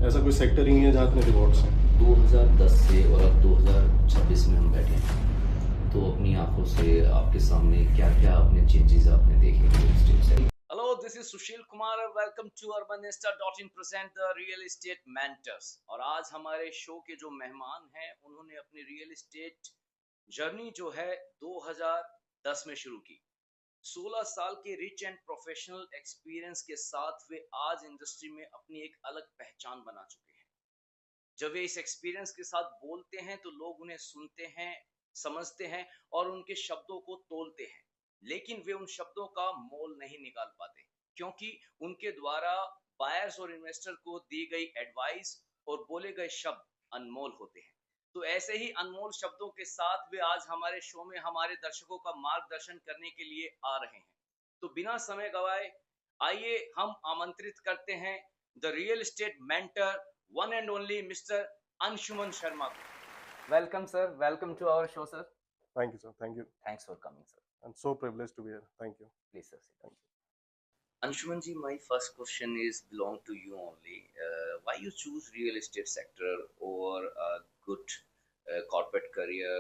ऐसा कोई सेक्टर ही नहीं है जहाँ इतने रिवॉर्ड्स हैं। 2010 से और अब 2026 में हम बैठे हैं, तो अपनी आंखों से आपके सामने क्या क्या आपने चेंजेस आपने देखे रियल एस्टेट से। Hello, this is Sushil Kumar. Welcome to Urbanistar.in present the Real Estate Mentors. और आज हमारे शो के जो मेहमान हैं उन्होंने अपनी रियल एस्टेट जर्नी जो है 2010 में शुरू की। 16 साल के रिच एंड प्रोफेशनल एक्सपीरियंस के साथ वे आज इंडस्ट्री में अपनी एक अलग पहचान बना चुके हैं। जब वे इस एक्सपीरियंस के साथ बोलते हैं तो लोग उन्हें सुनते हैं, समझते हैं और उनके शब्दों को तोलते हैं, लेकिन वे उन शब्दों का मोल नहीं निकाल पाते क्योंकि उनके द्वारा बायर्स और इन्वेस्टर को दी गई एडवाइस और बोले गए शब्द अनमोल होते हैं। तो ऐसे ही अनमोल शब्दों के साथ वे आज हमारे शो में हमारे दर्शकों का मार्गदर्शन करने के लिए आ रहे हैं। तो बिना समय गवाए आइए हम आमंत्रित करते हैं the real estate mentor one and only mister Anshuman Sharma को। Welcome sir, welcome to our show sir. Thank you sir, thank you. Thanks for coming sir. I am so privileged to be here. Thank you. Please, sir. Thank you. Anshuman ji, my first question is belong to you only. Why you choose real estate sector over a good corporate career,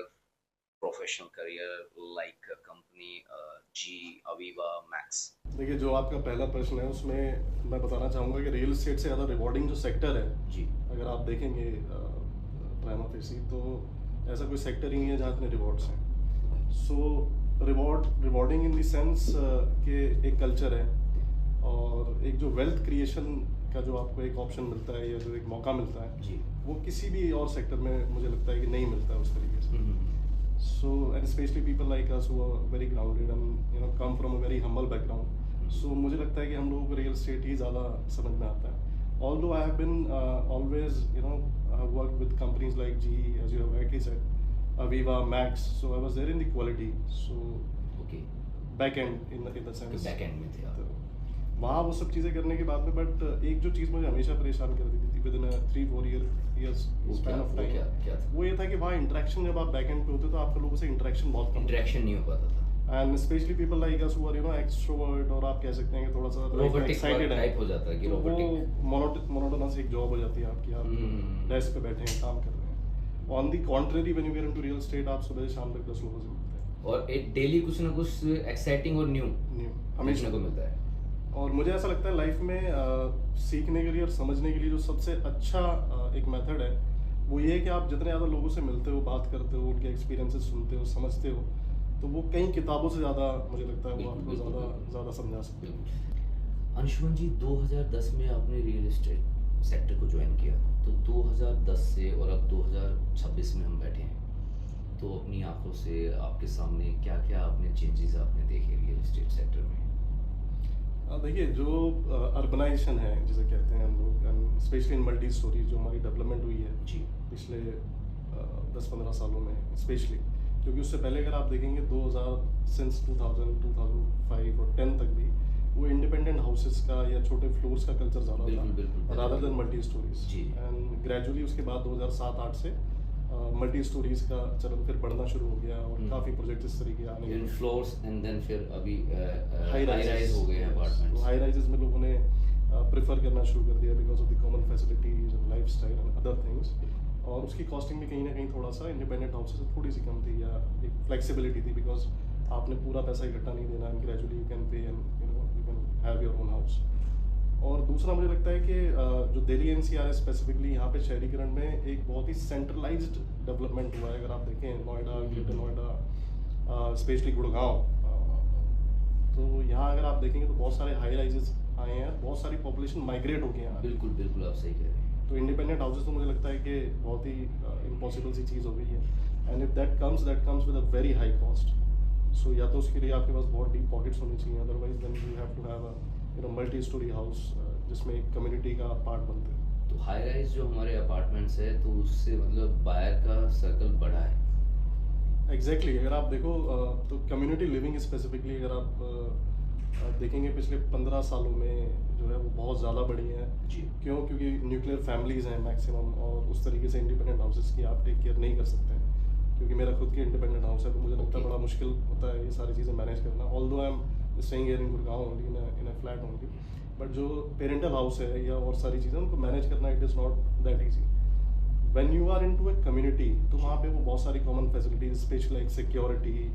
professional career like a company G, Aviva, Max? देखिए, जो आपका पहला प्रश्न है उसमें मैं बताना चाहूँगा कि रियल एस्टेट से ज़्यादा रिवॉर्डिंग जो सेक्टर है जी, अगर आप देखेंगे प्राइमा फेसी, तो ऐसा कोई सेक्टर ही नहीं है जहाँ इतने रिवॉर्ड्स हैं। सो रिवॉर्डिंग इन द सेंस कि एक कल्चर है और एक जो वेल्थ क्रिएशन का जो आपको एक ऑप्शन मिलता है या जो एक मौका मिलता है जी, वो किसी भी और सेक्टर में मुझे लगता है कि नहीं मिलता है उस तरीके से। So and specially people like us who are very grounded and you know come from a very humble background. So मुझे लगता है कि हम लोगों को रियल एस्टेट ही ज़्यादा समझ में आता है। Although I have been always, you know, I've worked with companies like GE, as you have rightly said, Aviva, Max. So I was there in the quality. So okay, back end in the sense. Back and में थे आप। तो वहाँ वो सब चीज़ें करने के बाद में, बट एक जो चीज़ मुझे हमेशा परेशान कर देती थी with in 3-4 years span of time, क्या था? वो ये था कि वहाँ इंटरेक्शन जब आप बैक एंड पे होते तो आपका लोगों से इंटरेक्शन बहुत कम इंटरेक्शन नहीं हो पाता था, and specially people like us who are you know extrovert, और आप कह सकते हैं कि थोड़ा सा रोबोटिक एक्साइटेड है, टाइप हो जाता है कि तो रोबोटिक। वो मोनोटोनस एक जॉब हो जाती है आपकी। आप डेस्क पे बैठे हैं, काम कर रहे हैं। On the contrary when you get into real estate, आप सुबह से शाम तक 10 लोगों से मिलते हैं और एक डेली कुछ ना कुछ एक्साइटिंग और न्यू हमेशा देखने को मिलता है। और मुझे ऐसा लगता है लाइफ में सीखने के लिए और समझने के लिए जो सबसे अच्छा एक मेथड है वो ये है कि आप जितने ज़्यादा लोगों से मिलते हो, बात करते हो, उनके एक्सपीरियंसेस सुनते हो, समझते हो, तो वो कई किताबों से ज़्यादा मुझे लगता है वो आपको ज़्यादा समझा सकते हैं। अंशुमन जी, 2010 में आपने रियल एस्टेट सेक्टर को ज्वाइन किया, तो 2010 से और अब 2026 में हम बैठे हैं, तो अपनी आंखों से आपके सामने क्या क्या आपने चेंजेस आपने देखे रियल एस्टेट सेक्टर में? देखिए, जो अर्बनाइजेशन है जिसे कहते हैं हम लोग, स्पेशली इन मल्टी स्टोरी जो हमारी डेवलपमेंट हुई है जी, पिछले 10-15 सालों में स्पेशली, क्योंकि उससे पहले अगर आप देखेंगे 2000 सिंस 2000, 2005 और 10 तक भी वो इंडिपेंडेंट हाउसेस का या छोटे फ्लोर्स का कल्चर ज़्यादा बिल्कुल था रादर देन मल्टी स्टोरीज। जी। एंड ग्रेजुअली उसके बाद 2007-8 से मल्टी स्टोरीज का चलन फिर बढ़ना शुरू हो गया और काफ़ी प्रोजेक्ट इस तरीके आने इन लगे। फ्लोर्स एंड देन फिर अभी हाई राइज हो गए हैं अपार्टमेंट्स। हाई राइजेस में लोगों ने प्रेफर करना शुरू कर दिया because of the common facilities and lifestyle and other things, और उसकी कॉस्टिंग भी कहीं ना कहीं थोड़ा सा इंडिपेंडेंट हाउसेस से थोड़ी सी कम थी, या एक फ्लेक्सिबिलिटी थी बिकॉज आपने पूरा पैसा इकट्ठा नहीं देना, and gradually you can pay and you can have your own house. और दूसरा मुझे लगता है कि जो दिल्ली एनसीआर है स्पेसिफिकली, यहाँ पे शहरीकरण में एक बहुत ही सेंट्रलाइज्ड डेवलपमेंट हुआ है। अगर आप देखें नोएडा, ग्रेटर नोएडा, स्पेशली गुड़गांव, तो यहाँ अगर आप देखेंगे तो बहुत सारे हाई राइजेस आए हैं, बहुत सारी पॉपुलेशन माइग्रेट हो गई है। बिल्कुल बिल्कुल, आप सही कह रहे हैं। तो इंडिपेंडेंट हाउसेस तो मुझे लगता है कि बहुत ही इम्पॉसिबल सी चीज़ हो गई है, and if that comes with a very high cost. So या तो उसके लिए आपके पास बहुत डीप पॉकेट्स होनी चाहिए, otherwise then you have to have a multi storey house जिसमें एक कम्युनिटी का पार्ट बनते हैं। तो हाई राइज जो हमारे अपार्टमेंट्स है, तो उससे मतलब बायर का सर्कल बढ़ा है। एग्जैक्टली अगर आप देखो तो कम्युनिटी लिविंग स्पेसिफिकली अगर आप देखेंगे पिछले 15 सालों में जो है वो बहुत ज़्यादा बढ़ी है। जी, क्यों? क्योंकि न्यूक्लियर फैमिलीज़ हैं मैक्सिमम, और उस तरीके से इंडिपेंडेंट हाउसेस की आप टेक केयर नहीं कर सकते हैं। क्योंकि मेरा खुद के इंडिपेंडेंट हाउस है, तो मुझे लगता है बड़ा मुश्किल होता है ये सारी चीज़ें मैनेज करना। Although I am staying here in Gurgaon only in a flat only, but जो पेरेंटल हाउस है या और सारी चीज़ें उनको मैनेज करना it is not that easy. When you are into a community तो वहाँ पे वो बहुत सारी common facilities especially like security,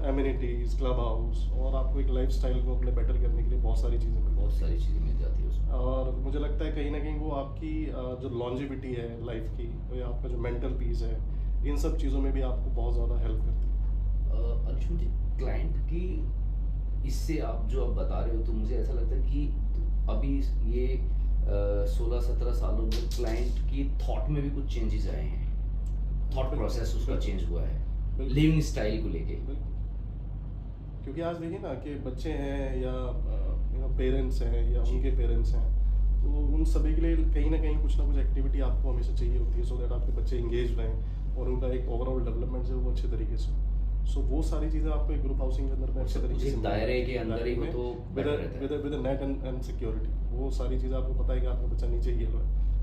amenities, club house, और आपको एक लाइफ स्टाइल को अपने बेटर करने के लिए बहुत सारी चीज़ें मिलती बहुत सारी चीज़ें मिल जाती है उसमें। हैं। और मुझे लगता है कहीं ना कहीं वो आपकी जो लॉन्जिविटी है लाइफ की, या आपका जो मेंटल पीस है, इन सब चीज़ों में भी आपको बहुत ज़्यादा हेल्प करती है। अर्जुन जी, क्लाइंट की इससे आप जो आप बता रहे हो तो मुझे ऐसा लगता है कि अभी ये 16-17 सालों में क्लाइंट की थॉट में भी कुछ चेंजेस आए हैं, थॉट बिल्कुल, प्रोसेस उसका बिल्कुल। चेंज हुआ है, बिल्कुल। लिविंग स्टाइल को लेके। बिल्कुल। क्योंकि आज देखिए ना कि बच्चे हैं या पेरेंट्स हैं या जी। उनके पेरेंट्स हैं, तो उन सभी के लिए कहीं ना कुछ एक्टिविटी आपको हमेशा चाहिए होती है, सो दैट आपके बच्चे इंगेज रहें और उनका एक ओवरऑल डेवलपमेंट जो है वो अच्छे तरीके से हो। सो वो सारी चीज़ें आपको एक ग्रुप हाउसिंग के अंदर में अच्छे सब तरीके कुछ से एक मिल दायरे जाती के है। अंदर ही हो दायरे तो में बेटर रहता है। विद नेट एंड सिक्योरिटी, वो सारी चीज़ें आपको पता है कि आपका बच्चा नीचे ये है,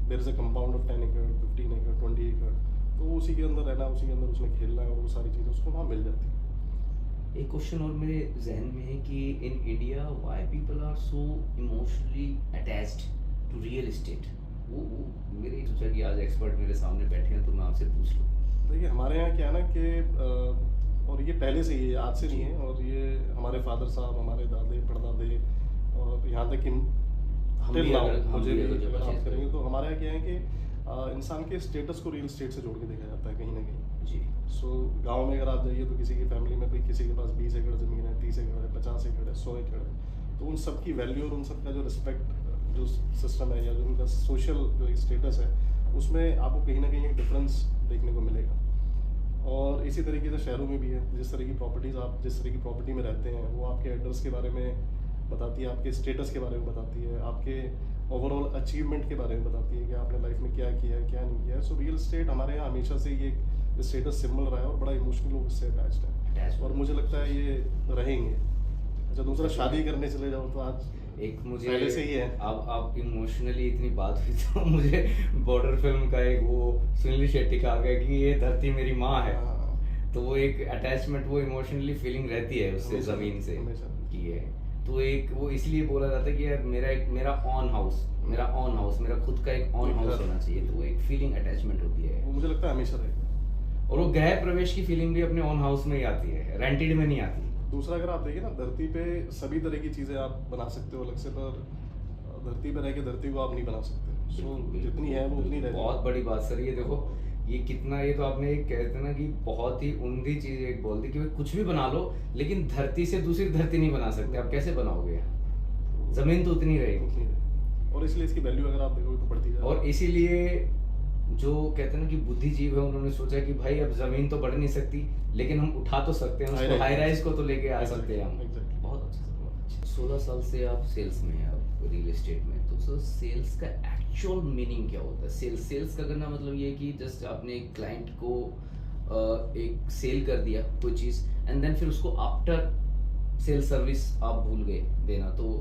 there is a compound of 10 एकड़, 15 एकड़, 20 एकड़, तो उसी के अंदर रहना, उसी के अंदर उसने खेलना है, और वो सारी चीज़ें उसको वहाँ मिल जाती है। एक क्वेश्चन और मेरे जहन में है कि in India why people are so emotionally attached to real estate. वो मेरे सोचा कि आज एक्सपर्ट मेरे सामने बैठे हैं तो मैं आपसे पूछ लूँ। देखिए हमारे यहाँ क्या है ना कि और ये पहले से ही है, आज से नहीं है, और ये हमारे फादर साहब, हमारे दादे परदादे, और यहाँ तक कि हम till भी now, अगर मुझे भी जब अगर आप परचेज करेंगे तो हमारे यहाँ क्या है कि इंसान के स्टेटस को रियल एस्टेट से जोड़ के देखा जाता है कहीं ना कहीं। जी सो गांव में अगर आप जाइए तो किसी की फैमिली में भी किसी के पास 20 एकड़ ज़मीन है, 30 एकड़ है, 50 एकड़ है, 100 एकड़ है, तो उन सब की वैल्यू और उन सब का जो रिस्पेक्ट जो सिस्टम है या जो उनका सोशल जो स्टेटस है, उसमें आपको कहीं ना कहीं एक डिफरेंस देखने को मिलेगा। और इसी तरीके से शहरों में भी है, जिस तरह की प्रॉपर्टीज़ आप जिस तरह की प्रॉपर्टी में रहते हैं वो आपके एड्रेस के बारे में बताती है, आपके स्टेटस के बारे में बताती है, आपके ओवरऑल अचीवमेंट के बारे में बताती है कि आपने लाइफ में क्या किया है, क्या नहीं किया है। सो रियल एस्टेट हमारे यहाँ हमेशा से ये स्टेटस सिंबल रहा है और बड़ा इमोशनल लोग इससे अटैच्ड है, अटैच और मुझे लगता है ये रहेंगे। अच्छा, दूसरा शादी करने चले जाओ तो आज एक मुझे पहले से ही है। अब आप इमोशनली इतनी बात हुई तो मुझे बॉर्डर फिल्म का एक वो सुनील शेट्टी का आ गया कि ये धरती मेरी माँ है, हाँ, तो वो एक अटैचमेंट, वो इमोशनली फीलिंग रहती है उससे हमेशा, जमीन से हमेशा। की है। तो एक वो इसलिए बोला जाता है कि यार मेरा ऑन हाउस, मेरा खुद का एक ऑन एक हाउस घर। होना चाहिए, तो वो एक फीलिंग अटैचमेंट होती है। वो मुझे लगता है हमेशा रहेगा। और वो गृह प्रवेश की फीलिंग भी अपने ऑन हाउस में ही आती है, रेंटेड में नहीं आती। दूसरा अगर आप देखिए ना, धरती पे सभी तरह की चीज़ें आप बना सकते हो अलग से, पर धरती पे रह के धरती को आप नहीं बना सकते। सो बिल्कुल, जितनी है वो उतनी रहती है। बहुत बड़ी बात सर, ये देखो ये कितना, ये तो आपने एक कहते हैं ना कि बहुत ही उम्दी चीज एक बोल दी कि भाई कुछ भी बना लो लेकिन धरती से दूसरी धरती नहीं बना सकते। आप कैसे बनाओगे? जमीन तो उतनी रहेगी। उतनी रहेगी। और इसलिए इसकी वैल्यू अगर आप देखोगे तो बढ़ती जाएगी। और इसीलिए जो कहते हैं ना कि बुद्धिजीव है, उन्होंने सोचा कि भाई अब जमीन तो बढ़ नहीं सकती लेकिन हम उठा तो सकते हैं उसको, हाई राइज को तो लेके आ सकते हैं हम। Exactly. बहुत अच्छा। 16 साल से आप सेल्स में हैं, आप रियल एस्टेट में, तो सर सेल्स का एक्चुअल मीनिंग क्या होता है? सेल्स का करना मतलब ये है कि जस्ट आपने एक क्लाइंट को एक सेल कर दिया कोई चीज़, एंड देन फिर उसको आफ्टर सेल सर्विस आप भूल गए देना। तो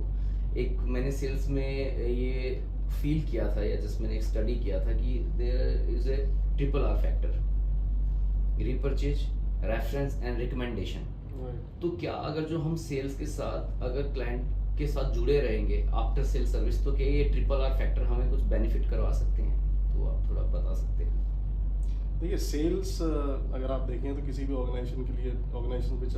एक मैंने सेल्स में ये फील किया था, या जस्ट मैंने एक स्टडी किया था कि there is a triple R factor, repurchase, reference and recommendation. Right. तो क्या अगर जो हम सेल्स के साथ अगर क्लाइंट के साथ जुड़े रहेंगे आफ्टर सेल सर्विस, तो क्या ये ट्रिपल आर फैक्टर हमें कुछ बेनिफिट करवा सकते हैं? तो आप थोड़ा बता सकते हैं। देखिए सेल्स अगर आप देखें तो किसी भी ऑर्गेनाइजेशन के लिए, ऑर्गेनाइजेशन विच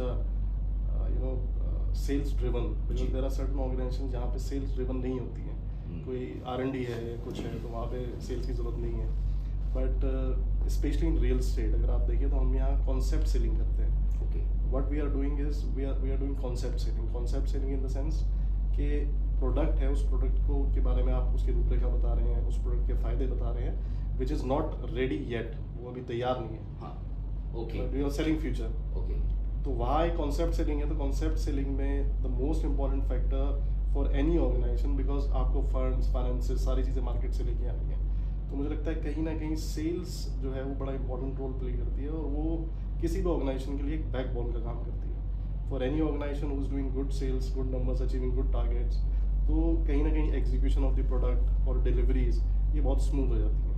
सेल्स ड्रिवन, जी। देयर आर सर्टेन ऑर्गेनाइजेशन जहाँ पे सेल्स ड्रिवन नहीं होती है, हम्म। कोई R&D है या कुछ है, तो वहाँ पे सेल्स की ज़रूरत नहीं है। But specially in real estate अगर आप देखें तो हम यहाँ कॉन्सेप्ट सेलिंग करते हैं। Okay, what we are doing is we are doing concept selling in the sense कि प्रोडक्ट है, उस प्रोडक्ट को के बारे में आप उसकी रूपरेखा बता रहे हैं, उस प्रोडक्ट के फायदे बता रहे हैं, which is not ready yet, वो अभी तैयार नहीं है। हाँ, okay we are selling future. Okay. तो वहाँ एक कॉन्सेप्ट सेलिंग है। तो कॉन्सेप्ट सेलिंग में the most important factor for any organisation, because आपको फंड्स, फाइनेंसेस, सारी चीज़ें मार्केट से लेके आनी है। तो मुझे लगता है कहीं ना कहीं सेल्स जो है वो बड़ा इंपॉर्टेंट रोल प्ले करती है, और वो किसी भी ऑर्गेनाइजेशन के लिए एक बैकबोन का काम करती है। For any organisation who is doing good sales, good numbers, achieving good targets, तो कहीं ना कहीं एग्जीक्यूशन ऑफ द प्रोडक्ट और डिलीवरीज ये बहुत स्मूथ हो जाती है।